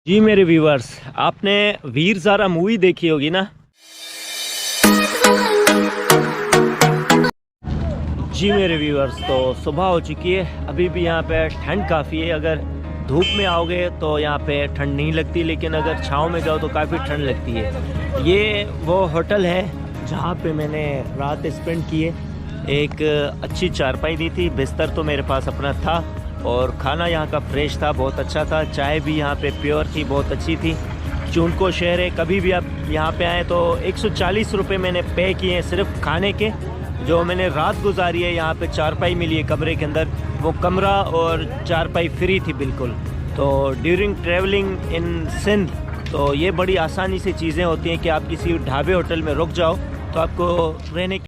जी मेरे व्यूवर्स, आपने वीर ज़ारा मूवी देखी होगी ना। जी मेरे व्यूवर्स, तो सुबह हो चुकी है, अभी भी यहाँ पे ठंड काफ़ी है। अगर धूप में आओगे तो यहाँ पे ठंड नहीं लगती, लेकिन अगर छाँव में जाओ तो काफ़ी ठंड लगती है। ये वो होटल है जहाँ पे मैंने रात स्पेंड की है। एक अच्छी चारपाई दी थी, बिस्तर तो मेरे पास अपना था और खाना यहाँ का फ्रेश था, बहुत अच्छा था। चाय भी यहाँ पे प्योर थी, बहुत अच्छी थी। चुनको शहर है, कभी भी आप यहाँ पे आएँ तो 140 रुपये मैंने पे किए हैं सिर्फ खाने के। जो मैंने रात गुजारी है यहाँ पे, चारपाई मिली है कमरे के अंदर, वो कमरा और चारपाई फ्री थी बिल्कुल। तो ड्यूरिंग ट्रैवलिंग इन सिंध तो ये बड़ी आसानी से चीज़ें होती हैं कि आप किसी ढाबे होटल में रुक जाओ तो आपको रहने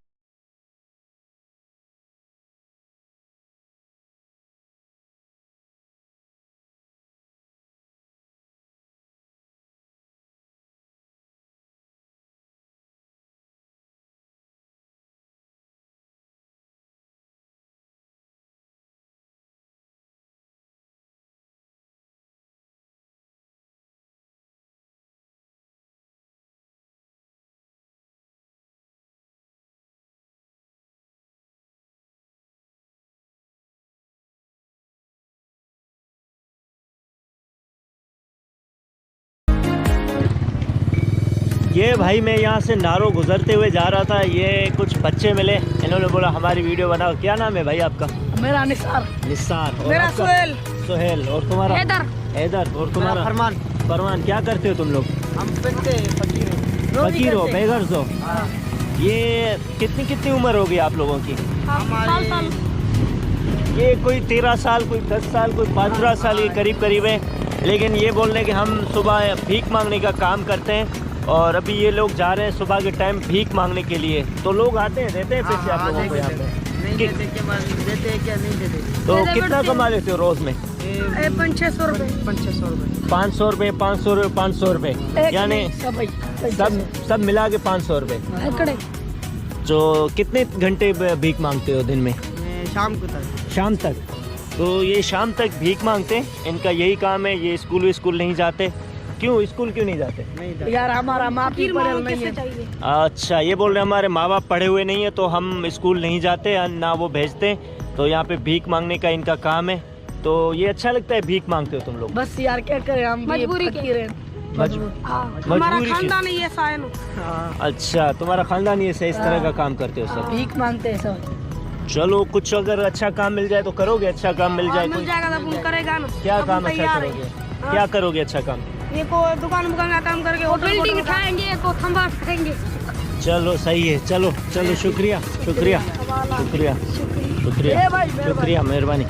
ये भाई मैं यहाँ से नारो गुजरते हुए जा रहा था, ये कुछ बच्चे मिले, इन्होंने बोला हमारी वीडियो बनाओ। क्या नाम है भाई आपका? मेरा निसार। निसार। और मेरा सोहेल। सोहेल। और तुम्हारा? हैदर। हैदर। और तुम्हारा? फरमान। फरमान। क्या करते हो तुम लोग? हम फकीर हो, बेगर्स हो। ये कितनी कितनी उम्र होगी आप लोगों की? साल। ये कोई 13 साल, कोई 10 साल, कोई 15 साल, ये करीब करीब है। लेकिन ये बोल रहे हैं कि हम सुबह भीख मांगने का काम करते हैं और अभी ये लोग जा रहे हैं सुबह के टाइम भीख मांगने के लिए। तो लोग आते हैं, देते हैं पैसे आप लोगों को यहाँ पे? नहीं देते क्या नहीं देते। तो कितना कमा लेते हो रोज में? 500-600 रुपए। 500 रुपए। 500 रुपये, 500 रुपये, 500 रुपये, यानी सब मिला के 500 रुपये। तो कितने घंटे भीख मांगते हो दिन में? शाम तक। तो ये शाम तक भीख मांगते हैं, इनका यही काम है। ये स्कूल नहीं जाते। क्यों स्कूल क्यों नहीं जाते? यार हमारा माँ बाप नहीं है। अच्छा, ये बोल रहे हमारे माँ बाप पढ़े हुए नहीं है तो हम स्कूल नहीं जाते, ना वो भेजते। तो यहाँ पे भीख मांगने का इनका काम है। तो ये अच्छा लगता है भीख मांगते हो तुम लोग? बस यार क्या करें, हम मजबूरी के। हमारा खानदान ही है सायन। अच्छा, तुम्हारा खानदान ये इस तरह का काम करते हो सब? भीख मांगते हैं सब। चलो, कुछ अगर अच्छा काम मिल जाए तो करोगे? अच्छा काम मिल जाए मिल जाएगा तो फोन करेगा ना। क्या काम अच्छा करोगे? क्या करोगे अच्छा काम? ये को दुकान का काम करके बिल्डिंग उठाएंगे तो खंबा उठाएंगे। चलो सही है, चलो शुक्रिया शुक्रिया शुक्रिया शुक्रिया शुक्रिया, मेहरबानी।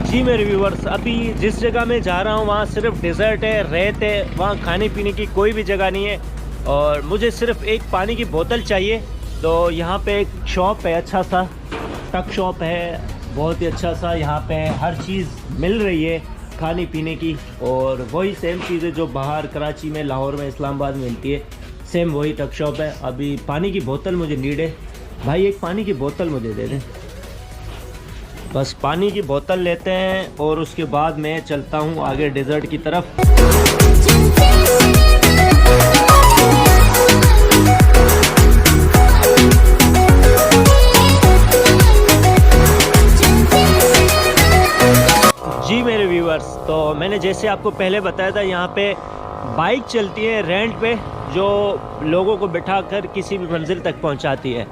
जी मेरे व्यूवर्स, अभी जिस जगह मैं जा रहा हूँ वहाँ सिर्फ डेजर्ट है, रेत है, वहाँ खाने पीने की कोई भी जगह नहीं है और मुझे सिर्फ एक पानी की बोतल चाहिए। तो यहाँ पे एक शॉप है, अच्छा सा टक शॉप है, बहुत ही अच्छा सा। यहाँ पे हर चीज़ मिल रही है खाने पीने की और वही सेम चीज़ें जो बाहर कराची में, लाहौर में, इस्लामाबाद में मिलती है, सेम वही टक शॉप है। अभी पानी की बोतल मुझे नीड है भाई, एक पानी की बोतल मुझे दे दें। बस पानी की बोतल लेते हैं और उसके बाद मैं चलता हूँ आगे डेजर्ट की तरफ। जी मेरे व्यूअर्स, तो मैंने जैसे आपको पहले बताया था, यहाँ पे बाइक चलती है रेंट पे जो लोगों को बिठाकर किसी भी मंजिल तक पहुँचाती है।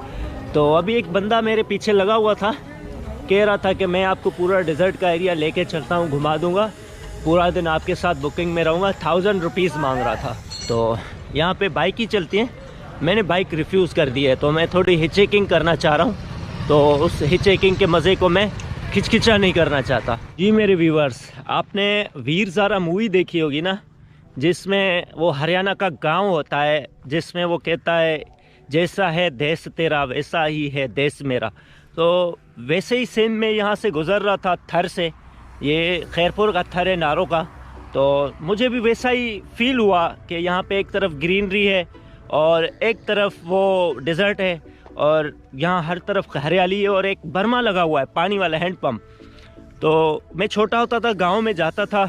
तो अभी एक बंदा मेरे पीछे लगा हुआ था, कह रहा था कि मैं आपको पूरा डेजर्ट का एरिया लेके चलता हूँ, घुमा दूँगा, पूरा दिन आपके साथ बुकिंग में रहूँगा। 1000 रुपीज़ मांग रहा था। तो यहाँ पे बाइक ही चलती है, मैंने बाइक रिफ्यूज़ कर दी है। तो मैं थोड़ी हिचेकिंग करना चाह रहा हूँ, तो उस हिचेकिंग के मज़े को मैं खिचखिचा नहीं करना चाहता। जी मेरे व्यूवर्स, आपने वीर ज़ारा मूवी देखी होगी ना, जिसमें वो हरियाणा का गांव होता है, जिसमें वो कहता है जैसा है देश तेरा वैसा ही है देश मेरा। तो वैसे ही सेम मैं यहाँ से गुज़र रहा था थर से, ये खैरपुर का थर है नारों का। तो मुझे भी वैसा ही फील हुआ कि यहाँ पे एक तरफ ग्रीनरी है और एक तरफ वो डेजर्ट है और यहाँ हर तरफ हरियाली है और एक बर्मा लगा हुआ है, पानी वाला हैंड पंप। तो मैं छोटा होता था, गांव में जाता था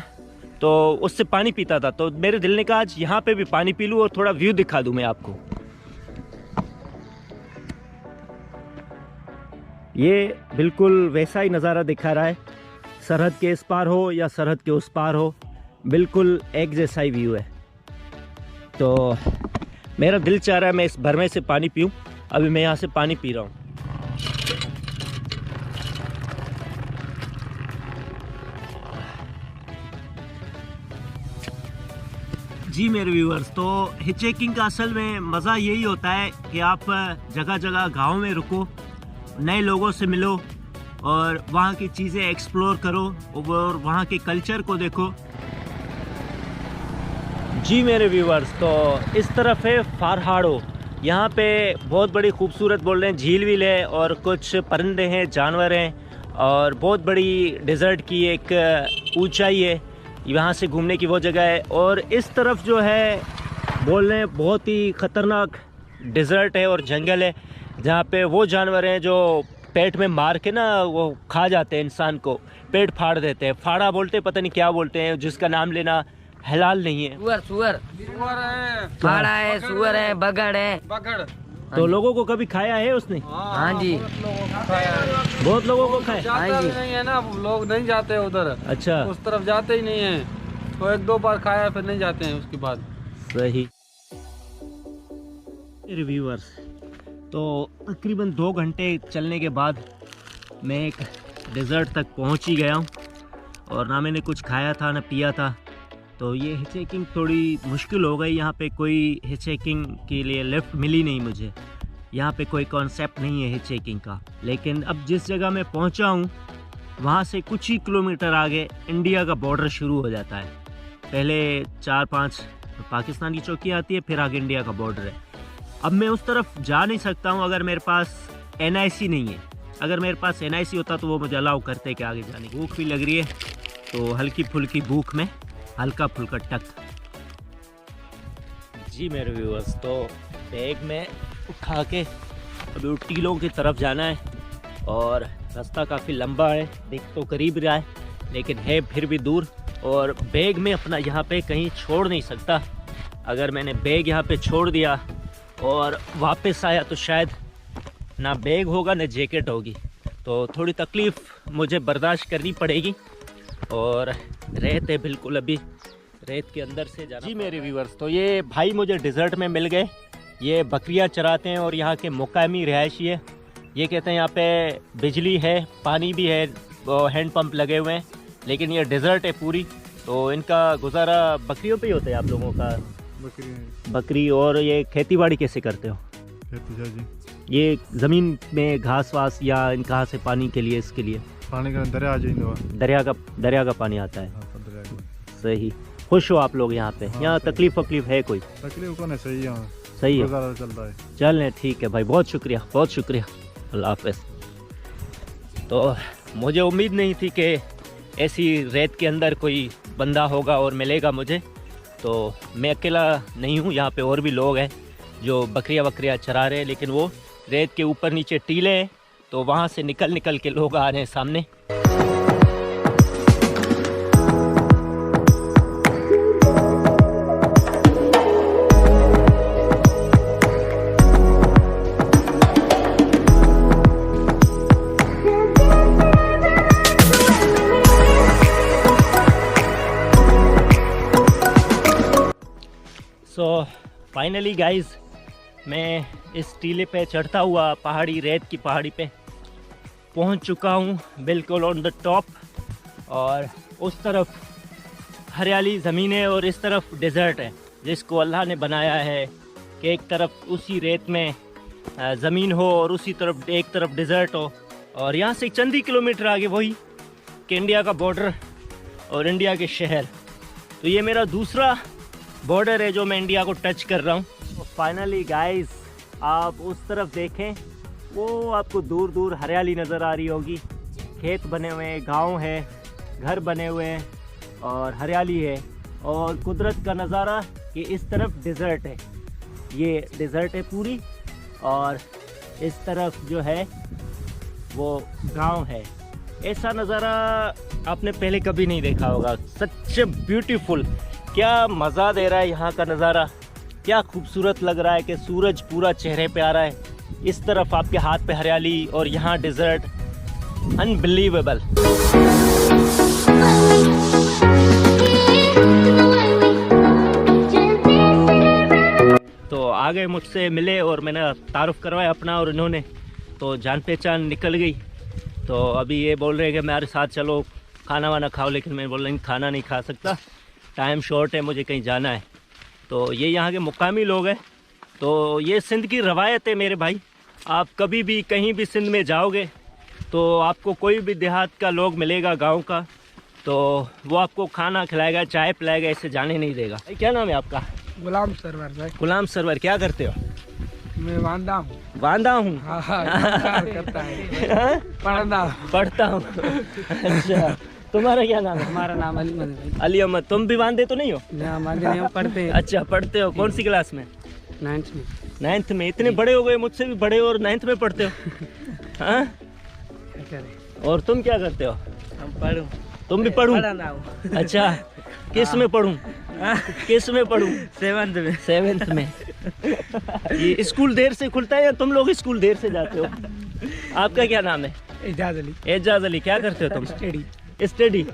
तो उससे पानी पीता था, तो मेरे दिल ने कहा आज यहाँ पे भी पानी पी लूँ और थोड़ा व्यू दिखा दूँ मैं आपको। ये बिल्कुल वैसा ही नज़ारा दिखा रहा है, सरहद के इस पार हो या सरहद के उस पार हो, बिल्कुल एक जैसा ही व्यू है। तो मेरा दिल चाह रहा है मैं इस भरमे से पानी पीऊँ। अभी मैं यहाँ से पानी पी रहा हूँ। जी मेरे व्यूअर्स, तो हिचेकिंग का असल में मज़ा यही होता है कि आप जगह जगह गांव में रुको, नए लोगों से मिलो और वहाँ की चीज़ें एक्सप्लोर करो और वहाँ के कल्चर को देखो। जी मेरे व्यूअर्स, तो इस तरफ है फारहाड़ो। यहाँ पे बहुत बड़ी खूबसूरत बोल रहे हैं झील वील है और कुछ परिंदे हैं, जानवर हैं और बहुत बड़ी डेजर्ट की एक ऊंचाई है। यहाँ से घूमने की वो जगह है। और इस तरफ जो है बोल रहे हैं बहुत ही ख़तरनाक डेजर्ट है और जंगल है, जहाँ पे वो जानवर हैं जो पेट में मार के ना वो खा जाते हैं इंसान को, पेट फाड़ देते हैं। फाड़ा बोलते हैं, पता नहीं क्या बोलते हैं, जिसका नाम लेना हलाल नहीं है। सुअर है, फाड़ा है, सुअर है, बगड़ है। तो लोगों को कभी खाया है उसने? हाँ जी, बहुत लोगों को खाया। हाँ जी, नहीं है ना, लोग नहीं जाते उधर। अच्छा, उस तरफ जाते ही नहीं है, तो एक दो बार खाया फिर नहीं जाते हैं उसके बाद। सही। रिव्यूअर्स, तो तकरीबन 2 घंटे चलने के बाद मैं एक डेजर्ट तक पहुंच ही गया हूं और ना मैंने कुछ खाया था ना पिया था। तो ये हिचेकिंग थोड़ी मुश्किल हो गई। यहाँ पे कोई हिचेकिंग के लिए लिफ्ट मिली नहीं मुझे। यहाँ पे कोई कॉन्सेप्ट नहीं है हिचेकिंग का। लेकिन अब जिस जगह मैं पहुँचा हूँ वहाँ से कुछ ही किलोमीटर आगे इंडिया का बॉर्डर शुरू हो जाता है। पहले 4-5 पाकिस्तान की चौकी आती है, फिर आगे इंडिया का बॉर्डर है। अब मैं उस तरफ जा नहीं सकता हूँ अगर मेरे पास NIC नहीं है। अगर मेरे पास NIC होता तो वो मुझे अलाउ करते कि आगे जाने की। भूख भी लग रही है, तो हल्की फुल्की भूख में हल्का फुल्का टक। जी मेरे व्यूअर्स, तो बैग में उठा के अभी टीलों की तरफ जाना है और रास्ता काफ़ी लंबा है, देख तो करीब रहा है लेकिन है फिर भी दूर। और बैग में अपना यहाँ पे कहीं छोड़ नहीं सकता। अगर मैंने बैग यहाँ पे छोड़ दिया और वापस आया तो शायद ना बैग होगा ना जैकेट होगी, तो थोड़ी तकलीफ़ मुझे बर्दाश्त करनी पड़ेगी। और रेत है बिल्कुल, अभी रेत के अंदर से जाना। जी मेरे व्यूअर्स, तो ये भाई मुझे डिज़र्ट में मिल गए। ये बकरियां चराते हैं और यहाँ के मुकामी रिहायशी है। ये कहते हैं यहाँ पे बिजली है, पानी भी है, हैंड पंप लगे हुए हैं, लेकिन ये डिज़र्ट है पूरी, तो इनका गुजारा बकरियों पे ही होता है। आप लोगों का बकरी। और ये खेती बाड़ी कैसे करते हो? जी, ये ज़मीन में घास वास या इन कहाँ से पानी के लिए? इसके लिए पानी का दरिया का पानी आता है। सही। खुश हो आप लोग यहाँ पे? यहाँ तकलीफ वकलीफ है कोई? तकलीफ कौन है, सही है, सही है, चल रहा है। चल ठीक है भाई, बहुत शुक्रिया, बहुत शुक्रिया, अल्लाह हाफ़िज़। तो मुझे उम्मीद नहीं थी कि ऐसी रेत के अंदर कोई बंदा होगा और मिलेगा मुझे। तो मैं अकेला नहीं हूँ, यहाँ पे और भी लोग हैं जो बकरियाँ चरा रहे हैं, लेकिन वो रेत के ऊपर नीचे टीले हैं, तो वहाँ से निकल के लोग आ रहे हैं सामने। सो फाइनली गाइज, मैं इस टीले पे चढ़ता हुआ पहाड़ी, रेत की पहाड़ी पे पहुंच चुका हूं, बिल्कुल ऑन द टॉप। और उस तरफ हरियाली ज़मीन है और इस तरफ डेजर्ट है, जिसको अल्लाह ने बनाया है कि एक तरफ उसी रेत में ज़मीन हो और उसी तरफ एक तरफ डेजर्ट हो। और यहाँ से चंद ही किलोमीटर आगे वही कि इंडिया का बॉर्डर और इंडिया के शहर। तो ये मेरा दूसरा बॉर्डर है जो मैं इंडिया को टच कर रहा हूँ। तो फाइनली गाइस, आप उस तरफ देखें, वो आपको दूर दूर हरियाली नज़र आ रही होगी, खेत बने हुए हैं, गांव है, घर बने हुए हैं और हरियाली है। और कुदरत का नज़ारा कि इस तरफ डेजर्ट है, ये डेजर्ट है पूरी, और इस तरफ जो है वो गांव है। ऐसा नज़ारा आपने पहले कभी नहीं देखा होगा। सच ब्यूटीफुल, क्या मज़ा दे रहा है यहाँ का नज़ारा। क्या खूबसूरत लग रहा है कि सूरज पूरा चेहरे पे आ रहा है, इस तरफ आपके हाथ पे हरियाली और यहाँ डेजर्ट। अनबिलीवेबल। तो आ गए मुझसे मिले और मैंने तारुफ करवाया अपना, और इन्होंने तो जान पहचान निकल गई। तो अभी ये बोल रहे हैं कि मेरे साथ चलो खाना वाना खाओ, लेकिन मैं बोल रहा हूँ खाना नहीं खा सकता, टाइम शॉर्ट है, मुझे कहीं जाना है। तो ये यहाँ के मुकामी लोग हैं। तो ये सिंध की रवायत है मेरे भाई, आप कभी भी कहीं भी सिंध में जाओगे तो आपको कोई भी देहात का लोग मिलेगा, गांव का, तो वो आपको खाना खिलाएगा, चाय पिलाएगा, ऐसे जाने नहीं देगा। क्या नाम है आपका? गुलाम सरवर भाई। गुलाम सरवर। क्या करते हो? मैं वांदा हूँ। वांदा हूँ? करता है। पढ़ता हूँ। अच्छा, तुम्हारा क्या नाम है? हमारा नाम अली अहमद है। अली अहमद। तुम भी वांदे तो नहीं हो? हम पढ़ते हैं। अच्छा, पढ़ते हो। कौन सी क्लास में? 9th में। 9th में? इतने बड़े हो गए, मुझसे भी बड़े हो और 9th में पढ़ते हो? हाँ? और तुम क्या करते हो? हम पढ़ूं। तुम भी पढ़ूं? अच्छा, किस में पढ़ूं? किस में पढ़ूं? 7th में। ये स्कूल देर से खुलता है या तुम लोग स्कूल देर से जाते हो? आपका क्या नाम है? एजाज अली। एजाज अली। क्या करते हो तुम? स्टडी।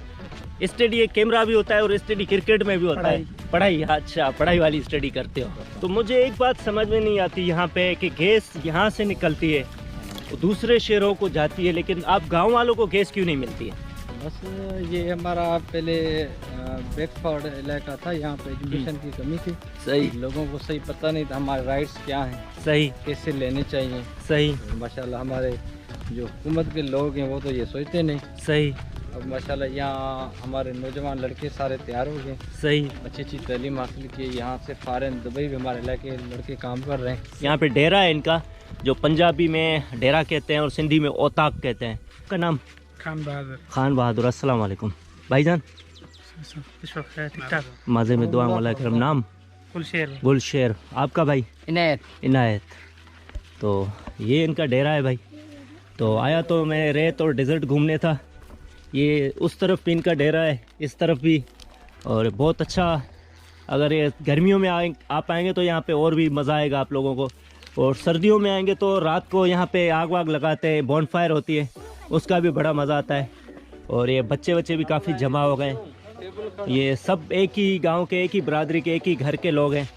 स्टडी एक कैमरा भी होता है और स्टडी क्रिकेट में भी होता है। पढ़ाई। अच्छा, पढ़ाई वाली स्टडी करते हो। तो मुझे एक बात समझ में नहीं आती यहाँ पे कि गैस यहाँ से निकलती है, दूसरे शहरों को जाती है, लेकिन आप गांव वालों को गैस क्यों नहीं मिलती है? बस ये हमारा पहले बैकवर्ड इलाका था, यहाँ पे एजुकेशन की कमी थी। सही। लोगों को सही पता नहीं था हमारे राइट्स क्या हैं, सही, कैसे लेने चाहिए। सही। माशाल्लाह हमारे जो हुकूमत के लोग हैं वो तो ये सोचते नहीं। सही। अब माशाल्लाह यहाँ हमारे नौजवान लड़के सारे तैयार हो गए। सही। अच्छी अच्छी तालीम हासिल की। यहाँ से फॉरेन दुबई भी हमारे इलाके लड़के काम कर रहे हैं। यहाँ पे डेरा है इनका, जो पंजाबी में डेरा कहते हैं और सिंधी में ओताक कहते हैं। का नाम? खान बहादुर। खान बहादुर। अस्सलाम वालेकुम भाईजान। मज़े में दुआ वाला करम। नाम? गुलशेर। गुलशेर। आपका भाई? इनायत। इनायत। तो ये इनका डेरा है भाई। तो आया तो मैं रेत और डेजर्ट घूमने था। ये उस तरफ भी इनका डेरा है, इस तरफ भी, और बहुत अच्छा। अगर ये गर्मियों में आ पाएंगे तो यहाँ पे और भी मज़ा आएगा आप लोगों को, और सर्दियों में आएंगे तो रात को यहाँ पे आग वाग लगाते हैं, बॉनफायर होती है, उसका भी बड़ा मज़ा आता है। और ये बच्चे भी काफ़ी जमा हो गए। ये सब एक ही गांव के, एक ही बरादरी के, एक ही घर के लोग हैं,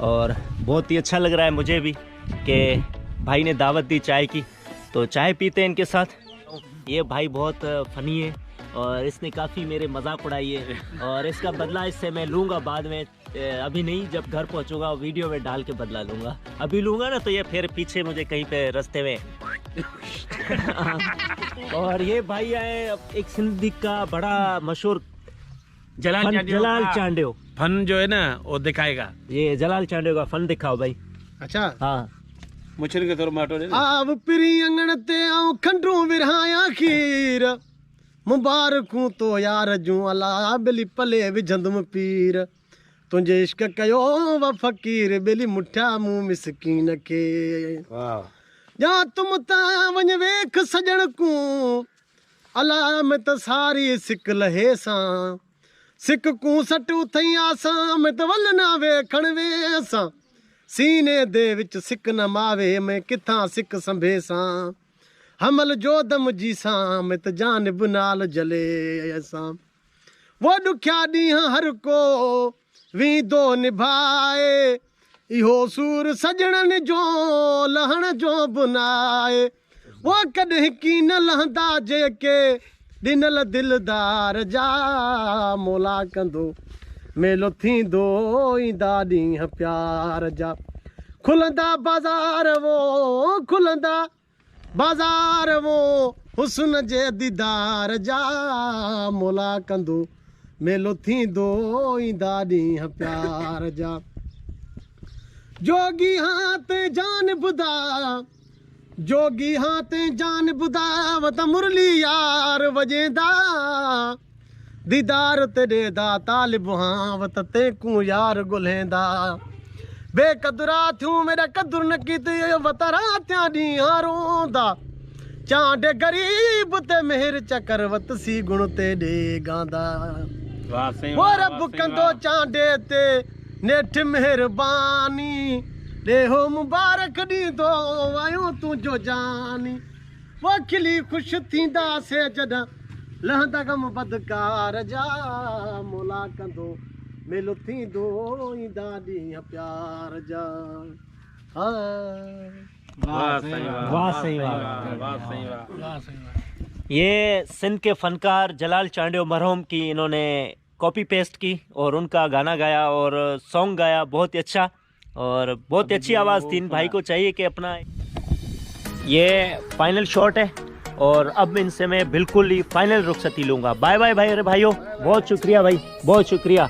और बहुत ही अच्छा लग रहा है मुझे भी कि भाई ने दावत दी चाय की, तो चाय पीते हैं इनके साथ। ये भाई बहुत फ़नी है और इसने काफ़ी मेरे मजाक उड़ाई है, और इसका बदला इससे मैं लूँगा बाद में। अभी नहीं, जब घर पहुँचूँगा वीडियो में डाल के बदला लूँगा। अभी लूँगा ना तो ये फिर पीछे मुझे कहीं पे रास्ते में। और ये भाई आए एक सिंधी का बड़ा मशहूर जलाल चांडियो फन जो है ना वो दिखाएगा। ये जलाल चांडियो का फन दिखाओ भाई। अच्छा। हाँ। मुछर के तौर माटो ने आव पिरी अंगण ते आऊं खंडरू विरहाया खीर मुबारकूं तो यार जूं अला बेली पले विझंदुम पीर तुंहिंजे इश्क कयो व फ़कीर बेली मुठिया मूं मिसकीन खे। वाह। या तुम ता वञ वेख सजण कूं अला में त सारी सिक लहे सां सिक कूं सट उथई आसां में त वल ना वेखण वेसां सीने दे विच सिक न मावे मैं किथां सिक संभेसां हमल जो दम जी सां में त जान बुनाल जले असां वो दुखिया ॾींहं हर को वींदो निभाए इहो सूर सजणनि जो लहण जो बुनाए वो कॾहिं की न लहंदा जेके ॾिनल दिलदार जा मोला कंदो मेलो थींदो ईंदा ॾींहं प्यार जा खुलंदा बाज़ार वो हुस्न जे दीदार जा मोला कंदो मेलो थींदो ईंदा ॾींहं प्यार जा जोगी हाथ जान बुधा वत मुरली यार वजेंदा दीदार ते ॾेदा तालिब हां वत तेकूं यार ॻोल्हेंदा बेकदुरा थियूं मेरा कदुर न कीती वत रातियां ॾींहं रोंदा चांडे गरीब ते मेहर चकरवत सी गुण ते डे गांदा वाह सही वो रब कंदो चांडे ते नेठ मेहरबानी दे हो मुबारक दी दो आयो तू जो जानी वो खिली खुश थींदा से जदा लहंदा गम बदकार जा मोला कंदो मेलो थींदो इंदा ॾींहं प्यार जा वाह सही वाह वाह सही वाह। वाह सही वाह। ये सिंध के फनकार जलाल चांडियो मरहूम की इन्होंने कॉपी पेस्ट की और उनका गाना गाया और सॉन्ग गाया, बहुत ही अच्छा और बहुत ही अच्छी आवाज़ थी। इन भाई को चाहिए कि अपना ये फाइनल शॉट है और अब इनसे मैं बिल्कुल ही फाइनल रुखसती लूँगा। बाय बाय भाई। अरे भाइयों बहुत शुक्रिया भाई, बहुत शुक्रिया।